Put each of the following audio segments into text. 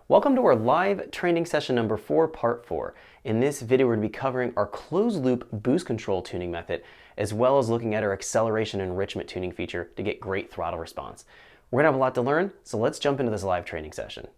Welcome to our live training session number 4, part 4. In this video, we're going to be covering our closed loop boost control tuning method, as well as looking at our acceleration enrichment tuning feature to get great throttle response. We're going to have a lot to learn, so let's jump into this live training session.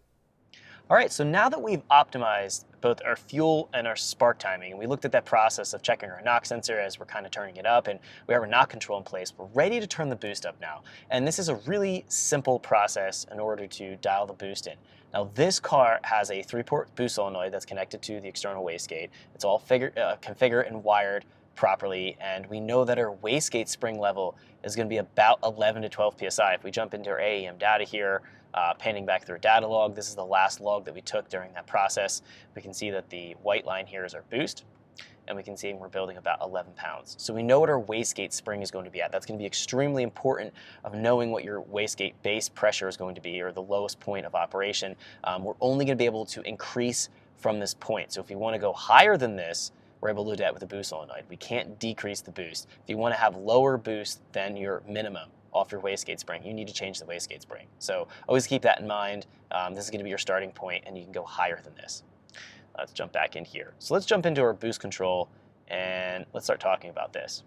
All right, so now that we've optimized both our fuel and our spark timing, and we looked at that process of checking our knock sensor as we're kind of turning it up, and we have our knock control in place, we're ready to turn the boost up now. And this is a really simple process in order to dial the boost in. Now this car has a 3-port boost solenoid that's connected to the external wastegate. It's all configured and wired properly, and we know that our wastegate spring level is going to be about 11 to 12 psi. If we jump into our AEM data here, panning back through our data log, this is the last log that we took during that process. We can see that the white line here is our boost, and we can see we're building about 11 pounds. So we know what our wastegate spring is going to be at. That's going to be extremely important of knowing what your wastegate base pressure is going to be, or the lowest point of operation. We're only going to be able to increase from this point. So if you want to go higher than this, we're able to do that with a boost solenoid. We can't decrease the boost. If you want to have lower boost than your minimum off your wastegate spring, you need to change the wastegate spring. So always keep that in mind. This is going to be your starting point, and you can go higher than this. Let's jump back in here. So let's jump into our boost control, and let's start talking about this.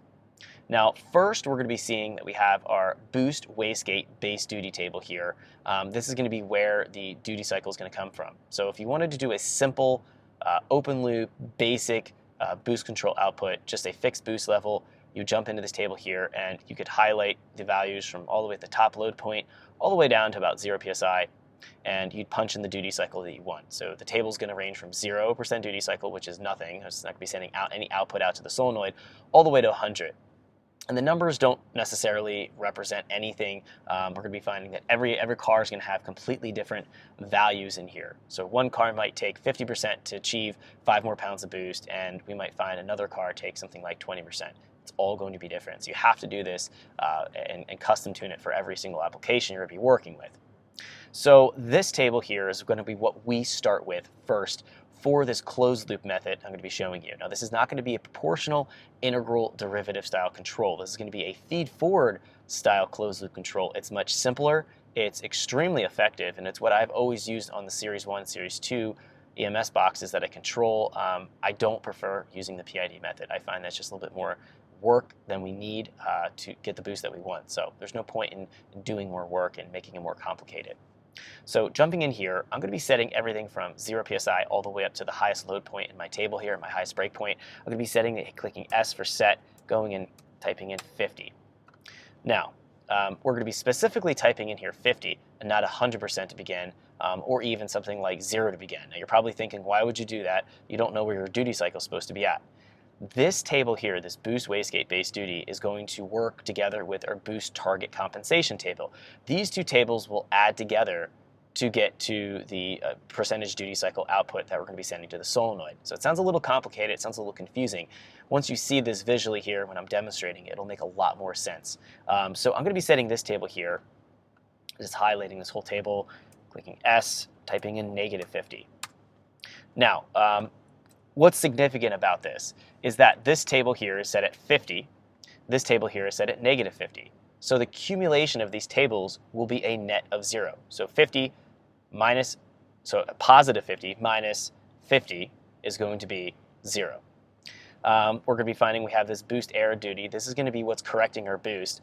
Now, first, we're going to be seeing that we have our boost wastegate base duty table here. This is going to be where the duty cycle is going to come from. So if you wanted to do a simple open loop, basic boost control output, just a fixed boost level, you jump into this table here, and you could highlight the values from all the way at the top load point all the way down to about 0 psi, and you'd punch in the duty cycle that you want. So the table is going to range from 0% duty cycle, which is nothing, it's not going to be sending out any output out to the solenoid, all the way to 100. And the numbers don't necessarily represent anything. We're going to be finding that every car is going to have completely different values in here. So one car might take 50% to achieve 5 more pounds of boost, and we might find another car take something like 20%. It's all going to be different. So you have to do this and custom tune it for every single application you're going to be working with. So this table here is going to be what we start with first for this closed loop method I'm going to be showing you. Now, this is not going to be a proportional integral derivative style control. This is going to be a feed forward style closed loop control. It's much simpler, it's extremely effective, and it's what I've always used on the Series 1, Series 2 EMS boxes that I control. I don't prefer using the PID method. I find that's just a little bit more work than we need to get the boost that we want. So there's no point in doing more work and making it more complicated. So jumping in here, I'm going to be setting everything from 0 psi all the way up to the highest load point in my table here, my highest break point. I'm going to be setting it, clicking S for set, going and typing in 50. Now, we're going to be specifically typing in here 50 and not 100% to begin, or even something like 0 to begin. Now, you're probably thinking, why would you do that? You don't know where your duty cycle is supposed to be at. This table here, this boost wastegate base duty, is going to work together with our boost target compensation table. These two tables will add together to get to the percentage duty cycle output that we're going to be sending to the solenoid. So it sounds a little complicated, it sounds a little confusing. Once you see this visually here when I'm demonstrating it, it'll make a lot more sense. So I'm going to be setting this table here, just highlighting this whole table, clicking S, typing in -50. Now, what's significant about this is that this table here is set at 50, this table here is set at -50. So the accumulation of these tables will be a net of 0. So 50 minus, so a positive 50 minus 50 is going to be 0. We're going to be finding we have this boost error duty. This is going to be what's correcting our boost.